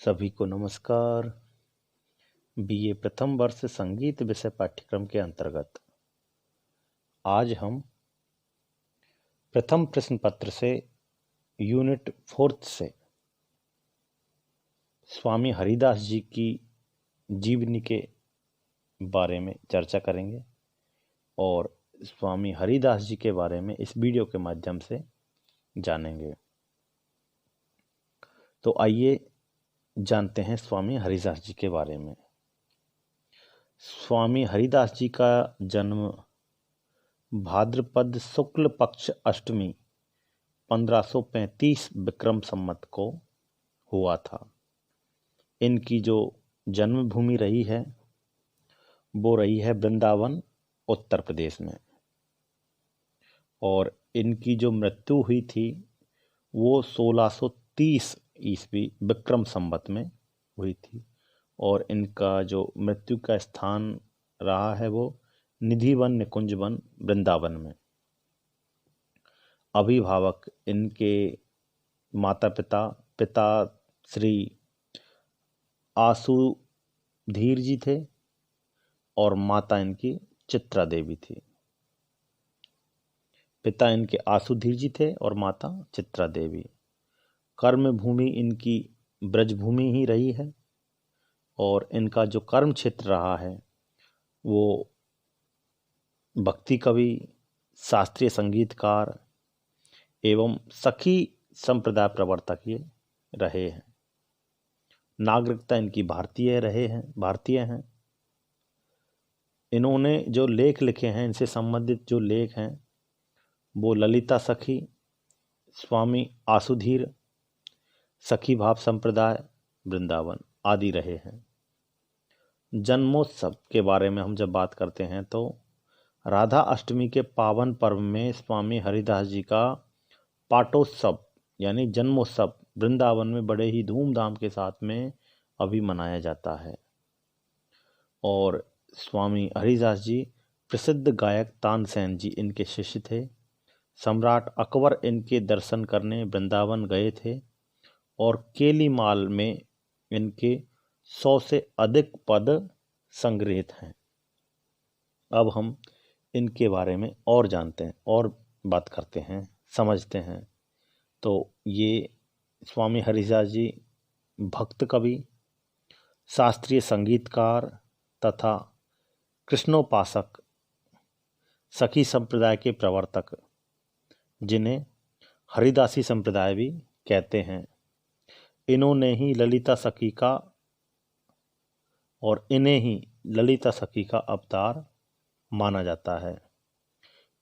सभी को नमस्कार। बीए प्रथम वर्ष संगीत विषय पाठ्यक्रम के अंतर्गत आज हम प्रथम प्रश्न पत्र से यूनिट 4 से स्वामी हरिदास जी की जीवनी के बारे में चर्चा करेंगे और स्वामी हरिदास जी के बारे में इस वीडियो के माध्यम से जानेंगे। तो आइए जानते हैं स्वामी हरिदास जी के बारे में। स्वामी हरिदास जी का जन्म भाद्रपद शुक्ल पक्ष अष्टमी 1535 विक्रम संवत को हुआ था। इनकी जो जन्मभूमि रही है वो रही है वृंदावन उत्तर प्रदेश में, और इनकी जो मृत्यु हुई थी वो 1630 ईस्वी विक्रम संवत में हुई थी, और इनका जो मृत्यु का स्थान रहा है वो निधिवन निकुंजवन वृंदावन में। अभिभावक इनके माता पिता श्री आसुधीर जी थे और माता इनकी चित्रा देवी थी। पिता इनके आसुधीर जी थे और माता चित्रा देवी। कर्म भूमि इनकी ब्रजभूमि ही रही है, और इनका जो कर्म क्षेत्र रहा है वो भक्ति कवि, शास्त्रीय संगीतकार एवं सखी संप्रदाय प्रवर्तक ये रहे हैं। नागरिकता इनकी भारतीय हैं। इन्होंने जो लेख लिखे हैं, इनसे संबंधित जो लेख हैं वो ललिता सखी, स्वामी आसुधीर, सखी भाव संप्रदाय, वृंदावन आदि रहे हैं। जन्मोत्सव के बारे में हम जब बात करते हैं तो राधा अष्टमी के पावन पर्व में स्वामी हरिदास जी का पाटोत्सव यानी जन्मोत्सव वृंदावन में बड़े ही धूमधाम के साथ में अभी मनाया जाता है। और स्वामी हरिदास जी प्रसिद्ध गायक तानसेन जी इनके शिष्य थे। सम्राट अकबर इनके दर्शन करने वृंदावन गए थे, और केलीमाल में इनके 100 से अधिक पद संग्रहित हैं। अब हम इनके बारे में और जानते हैं और बात करते हैं, समझते हैं। तो ये स्वामी हरिदास जी भक्त कवि, शास्त्रीय संगीतकार तथा कृष्णोपासक, सखी संप्रदाय के प्रवर्तक, जिन्हें हरिदासी संप्रदाय भी कहते हैं। इन्होंने ही ललिता सखी का और इन्हें ही ललिता सखी का अवतार माना जाता है।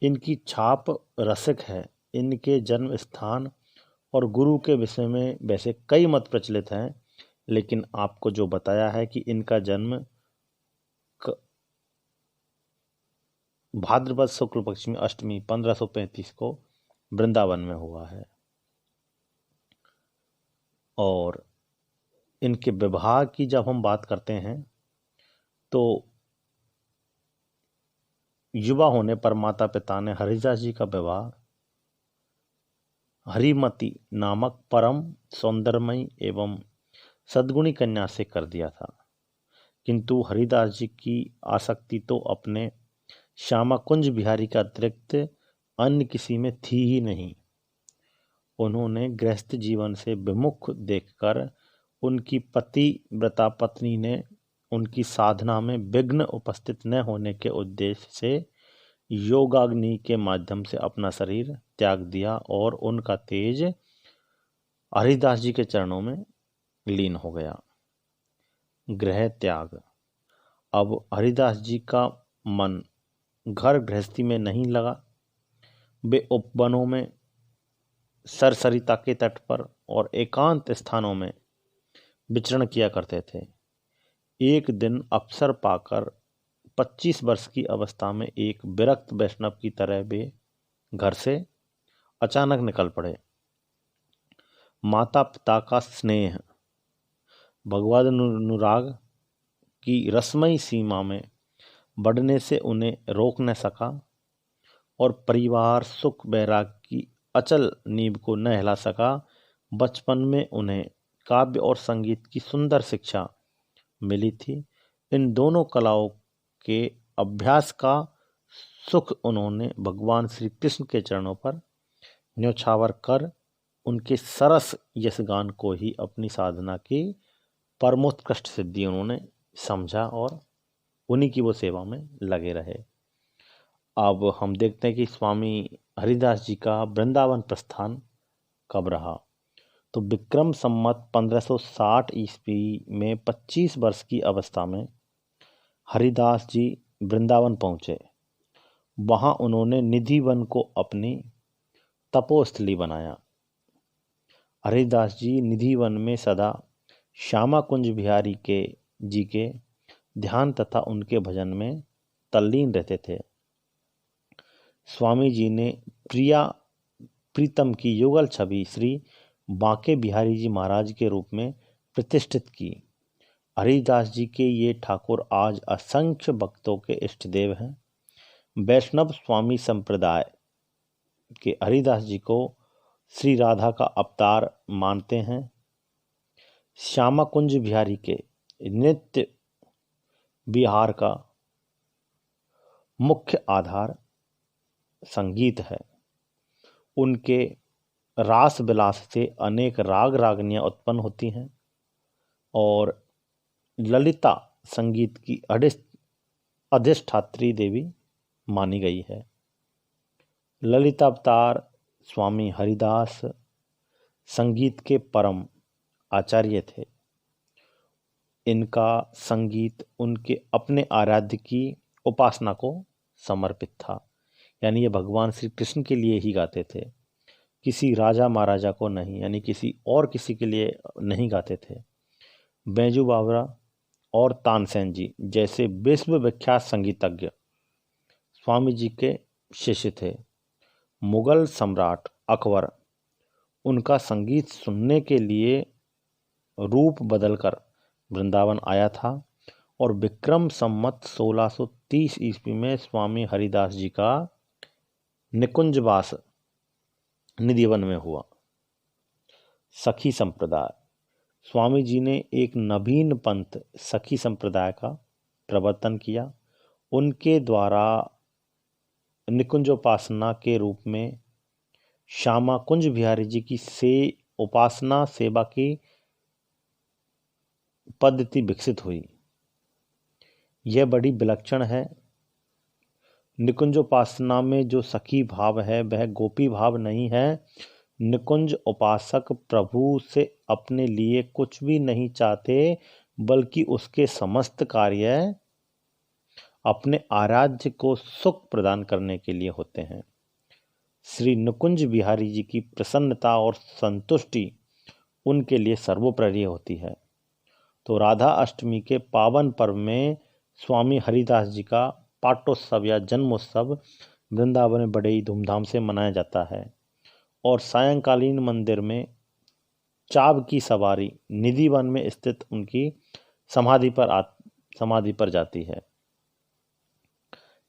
इनकी छाप रसिक है। इनके जन्म स्थान और गुरु के विषय में वैसे कई मत प्रचलित हैं, लेकिन आपको जो बताया है कि इनका जन्म भाद्रपद शुक्ल पक्ष में अष्टमी 1535 को वृंदावन में हुआ है। और इनके विवाह की जब हम बात करते हैं तो युवा होने पर माता पिता ने हरिदास जी का विवाह हरिमती नामक परम सौंदर्यमयी एवं सद्गुणी कन्या से कर दिया था, किंतु हरिदास जी की आसक्ति तो अपने श्यामा कुंज बिहारी का अतिरिक्त अन्य किसी में थी ही नहीं। उन्होंने गृहस्थ जीवन से विमुख देखकर उनकी पतिव्रता पत्नी ने उनकी साधना में विघ्न उपस्थित न होने के उद्देश्य से योगाग्नि के माध्यम से अपना शरीर त्याग दिया, और उनका तेज हरिदास जी के चरणों में लीन हो गया। गृह त्याग। अब हरिदास जी का मन घर गृहस्थी में नहीं लगा। वे उपवनों में, सरसरिता के तट पर और एकांत स्थानों में विचरण किया करते थे। एक दिन अवसर पाकर 25 वर्ष की अवस्था में एक विरक्त वैष्णव की तरह वे घर से अचानक निकल पड़े। माता पिता का स्नेह, भगवद अनुराग की रसमयी सीमा में बढ़ने से उन्हें रोक न सका, और परिवार सुख वैराग की अचल नींव को न हिला सका। बचपन में उन्हें काव्य और संगीत की सुंदर शिक्षा मिली थी। इन दोनों कलाओं के अभ्यास का सुख उन्होंने भगवान श्री कृष्ण के चरणों पर न्योछावर कर उनके सरस यशगान को ही अपनी साधना की परमोत्कृष्ट सिद्धि उन्होंने समझा और उन्हीं की वो सेवा में लगे रहे। अब हम देखते हैं कि स्वामी हरिदास जी का वृंदावन प्रस्थान कब रहा। तो विक्रम संवत 1560 ईस्वी में 25 वर्ष की अवस्था में हरिदास जी वृंदावन पहुंचे। वहां उन्होंने निधिवन को अपनी तपोस्थली बनाया। हरिदास जी निधिवन में सदा श्यामा कुंज बिहारी जी के ध्यान तथा उनके भजन में तल्लीन रहते थे। स्वामी जी ने प्रीतम की युगल छवि श्री बांके बिहारी जी महाराज के रूप में प्रतिष्ठित की। हरिदास जी के ये ठाकुर आज असंख्य भक्तों के इष्ट देव हैं। वैष्णव स्वामी संप्रदाय के हरिदास जी को श्री राधा का अवतार मानते हैं। श्यामा कुंज बिहारी के नित्य विहार का मुख्य आधार संगीत है। उनके रास विलास से अनेक राग रागनियां उत्पन्न होती हैं और ललिता संगीत की अधिष्ठात्री देवी मानी गई है। ललिता अवतार स्वामी हरिदास संगीत के परम आचार्य थे। इनका संगीत उनके अपने आराध्य की उपासना को समर्पित था, यानी ये भगवान श्री कृष्ण के लिए ही गाते थे, किसी राजा महाराजा को नहीं, यानी किसी के लिए नहीं गाते थे। बैजू बावरा और तानसेन जी जैसे विश्व विख्यात संगीतज्ञ स्वामी जी के शिष्य थे। मुगल सम्राट अकबर उनका संगीत सुनने के लिए रूप बदलकर वृंदावन आया था और विक्रम संवत 1630 ईस्वी में स्वामी हरिदास जी का निकुंजवास निधिवन में हुआ। सखी संप्रदाय स्वामी जी ने एक नवीन पंथ सखी संप्रदाय का प्रवर्तन किया। उनके द्वारा निकुंजोपासना के रूप में श्यामा कुंज बिहारी जी की उपासना सेवा की पद्धति विकसित हुई। यह बड़ी विलक्षण है। निकुंजोपासना में जो सखी भाव है वह गोपी भाव नहीं है। निकुंज उपासक प्रभु से अपने लिए कुछ भी नहीं चाहते, बल्कि उसके समस्त कार्य अपने आराध्य को सुख प्रदान करने के लिए होते हैं। श्री निकुंज बिहारी जी की प्रसन्नता और संतुष्टि उनके लिए सर्वोपरि होती है। तो राधा अष्टमी के पावन पर्व में स्वामी हरिदास जी का पाटोत्सव या जन्मोत्सव वृंदावन में बड़े ही धूमधाम से मनाया जाता है और सायंकालीन मंदिर में चाव की सवारी निधिवन में स्थित उनकी समाधि पर जाती है।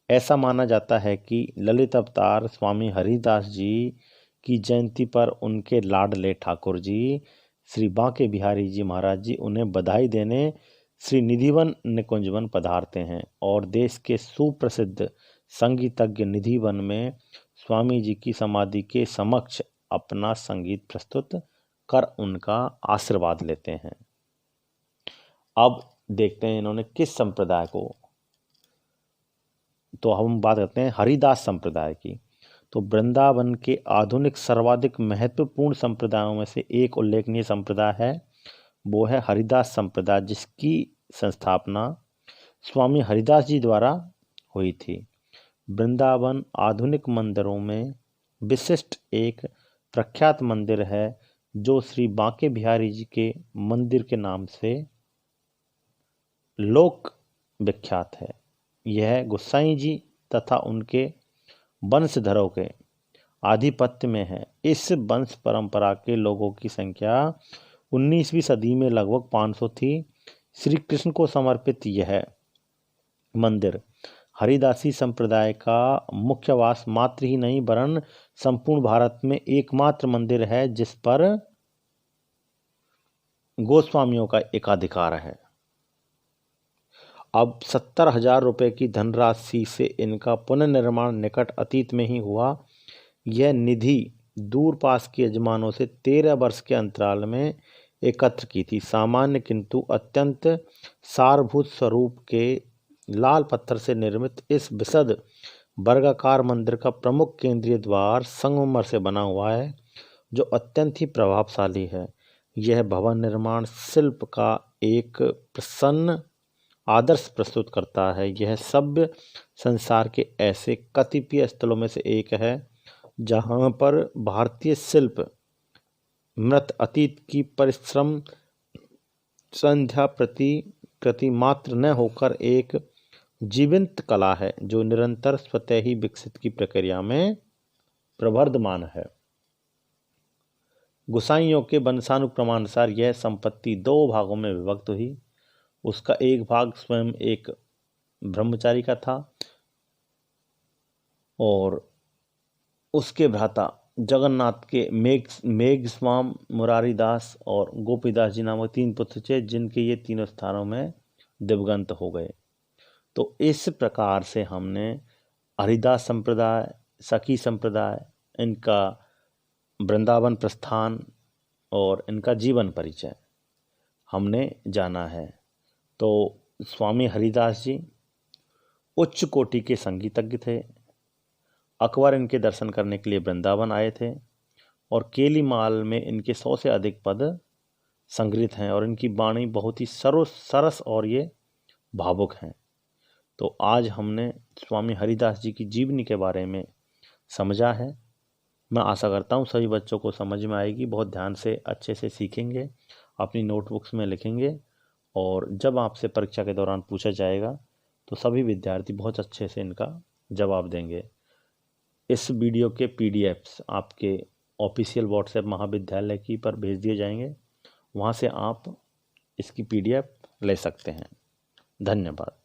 ऐसा माना जाता है कि ललित अवतार स्वामी हरिदास जी की जयंती पर उनके लाडले ठाकुर जी श्री बांके बिहारी जी महाराज जी उन्हें बधाई देने श्री निधिवन निकुंजवन पधारते हैं और देश के सुप्रसिद्ध संगीतज्ञ निधिवन में स्वामी जी की समाधि के समक्ष अपना संगीत प्रस्तुत कर उनका आशीर्वाद लेते हैं। अब देखते हैं इन्होंने किस संप्रदाय को, तो हम बात करते हैं हरिदास संप्रदाय की। तो वृंदावन के आधुनिक सर्वाधिक महत्वपूर्ण संप्रदायों में से एक उल्लेखनीय संप्रदाय है, वो है हरिदास संप्रदाय, जिसकी संस्थापना स्वामी हरिदास जी द्वारा हुई थी। वृंदावन आधुनिक मंदिरों में विशिष्ट एक प्रख्यात मंदिर है जो श्री बांके बिहारी जी के मंदिर के नाम से लोक विख्यात है। यह गोसाई जी तथा उनके वंशधरों के आधिपत्य में है। इस वंश परंपरा के लोगों की संख्या 19वीं सदी में लगभग 500 थी। श्री कृष्ण को समर्पित यह मंदिर हरिदासी संप्रदाय का मुख्य वास मात्र ही नहीं वरन संपूर्ण भारत में एकमात्र मंदिर है जिस पर गोस्वामियों का एकाधिकार है। अब 70,000 रुपये की धनराशि से इनका पुनर्निर्माण निकट अतीत में ही हुआ। यह निधि दूर पास के यजमानों से 13 वर्ष के अंतराल में एकत्र की थी। सामान्य किंतु अत्यंत सारभूत स्वरूप के लाल पत्थर से निर्मित इस विशद वर्गाकार मंदिर का प्रमुख केंद्रीय द्वार संगमरमर से बना हुआ है, जो अत्यंत ही प्रभावशाली है। यह भवन निर्माण शिल्प का एक प्रसन्न आदर्श प्रस्तुत करता है। यह सभ्य संसार के ऐसे कतिपय स्थलों में से एक है जहाँ पर भारतीय शिल्प मृत अतीत की परिश्रम संध्या प्रति मात्र न होकर एक जीवंत कला है, जो निरंतर स्वतः ही विकसित की प्रक्रिया में प्रवर्धमान है। गोसाइयों के वंशानुक्रमानुसार यह संपत्ति 2 भागों में विभक्त हुई। उसका एक भाग स्वयं एक ब्रह्मचारी का था और उसके भ्राता जगन्नाथ के मेघस्वाम, मुरारीदास और गोपीदास जी नामक 3 पुत्र थे, जिनके ये तीनों स्थानों में दिवंगत हो गए। तो इस प्रकार से हमने हरिदास संप्रदाय, सखी संप्रदाय, इनका वृंदावन प्रस्थान और इनका जीवन परिचय हमने जाना है। तो स्वामी हरिदास जी उच्च कोटि के संगीतज्ञ थे। अकबर इनके दर्शन करने के लिए वृंदावन आए थे और केलीमाल में इनके 100 से अधिक पद संग्रहित हैं और इनकी वाणी बहुत ही सरस और ये भावुक हैं। तो आज हमने स्वामी हरिदास जी की जीवनी के बारे में समझा है। मैं आशा करता हूँ सभी बच्चों को समझ में आएगी। बहुत ध्यान से अच्छे से सीखेंगे, अपनी नोटबुक्स में लिखेंगे और जब आपसे परीक्षा के दौरान पूछा जाएगा तो सभी विद्यार्थी बहुत अच्छे से इनका जवाब देंगे। इस वीडियो के पीडीएफ्स आपके ऑफिशियल व्हाट्सएप महाविद्यालय की पर भेज दिए जाएंगे। वहाँ से आप इसकी पीडीएफ ले सकते हैं। धन्यवाद।